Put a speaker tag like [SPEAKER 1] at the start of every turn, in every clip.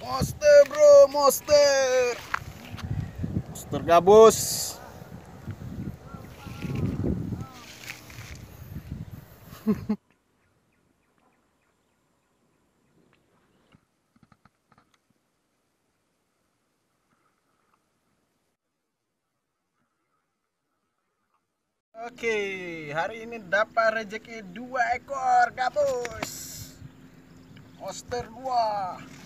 [SPEAKER 1] Monster bro, monster. Monster gabus. Oke, hari ini dapat rezeki 2 ekor gabus. Monster 2.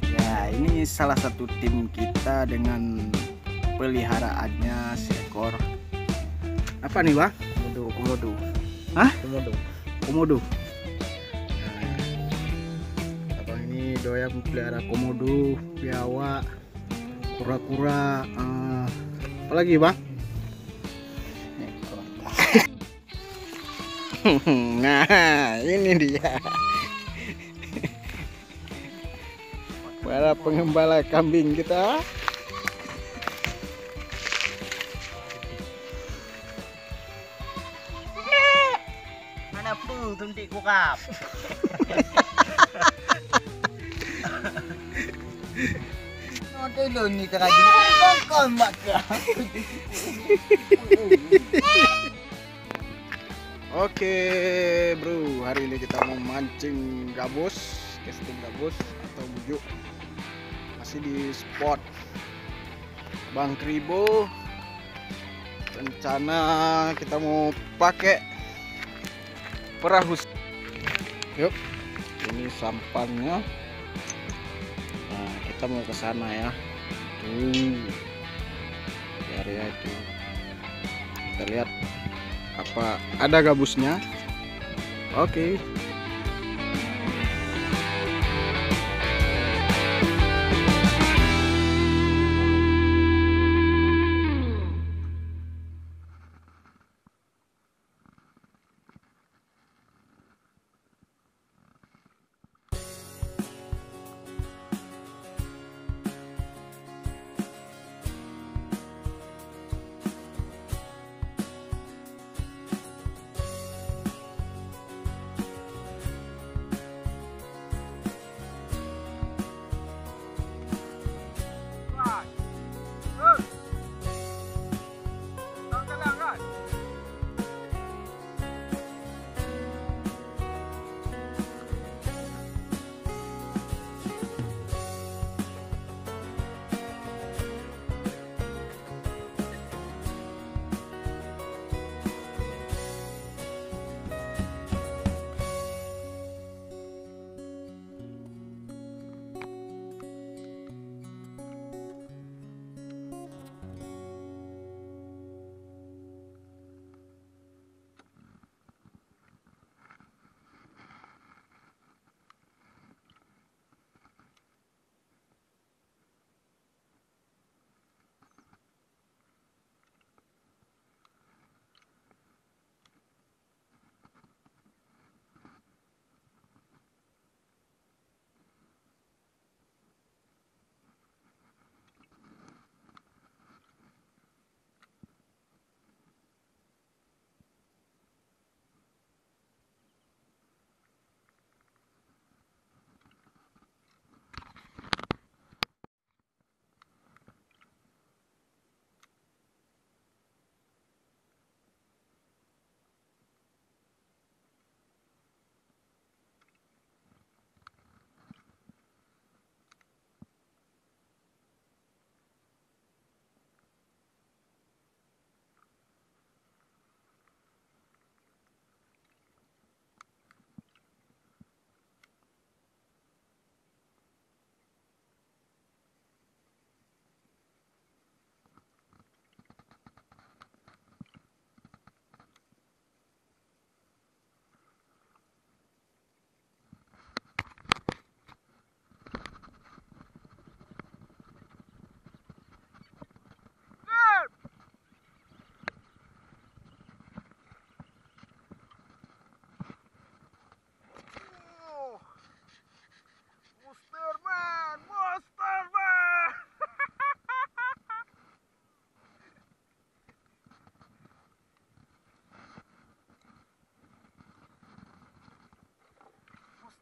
[SPEAKER 1] Ya, ini salah satu tim kita dengan peliharaannya seekor apa nih, Bang?
[SPEAKER 2] Komodo.
[SPEAKER 1] Hah?
[SPEAKER 2] Komodo.
[SPEAKER 1] Komodo. Nah, abang ini doyan pelihara komodo, biawak, kura-kura, apa lagi, Bang? Nah, ini dia para pengembala kambing kita.
[SPEAKER 2] Mana pun tuntik kukap. Ada lo ni kerajaan. Kau makan.
[SPEAKER 1] Oke bro, hari ini kita mau mancing gabus, casting gabus atau bujuk. Masih di spot Bang Kribo. Rencana kita mau pakai perahu. Yuk, ini sampannya. Nah, kita mau ke sana ya. Tuh, di area itu. Kita lihat apa ada gabusnya. Oke.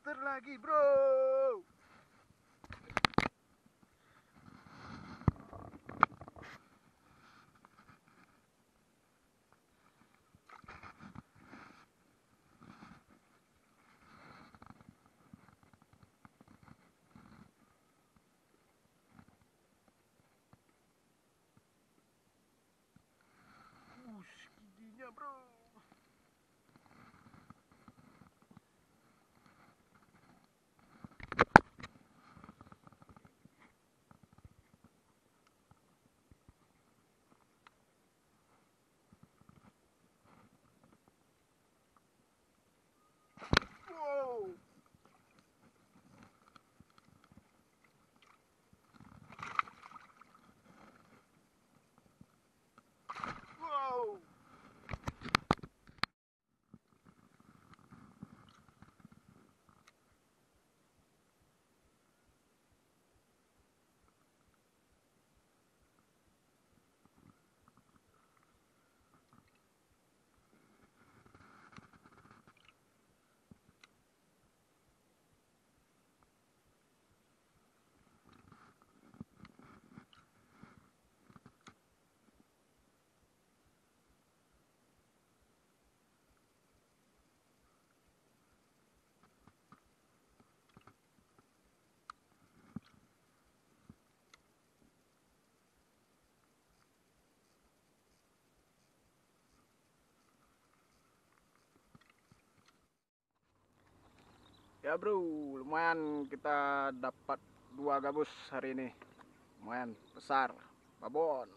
[SPEAKER 1] monster lagi, bro. Giginya, bro. Wow. Wow. Ya bro, lumayan kita dapat 2 gabus hari ini. Lumayan besar, babon.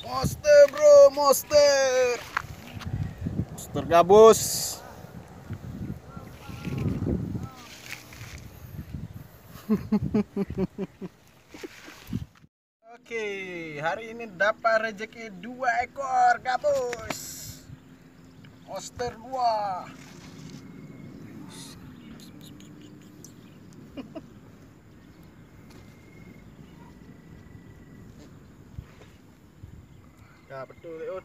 [SPEAKER 1] Monster bro, monster. Monster gabus. Oke, hari ini dapat rezeki 2 ekor gabus. Monster 2. Ya betul Leon.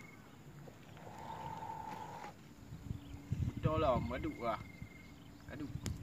[SPEAKER 1] Betul lah, madu lah. Aduh.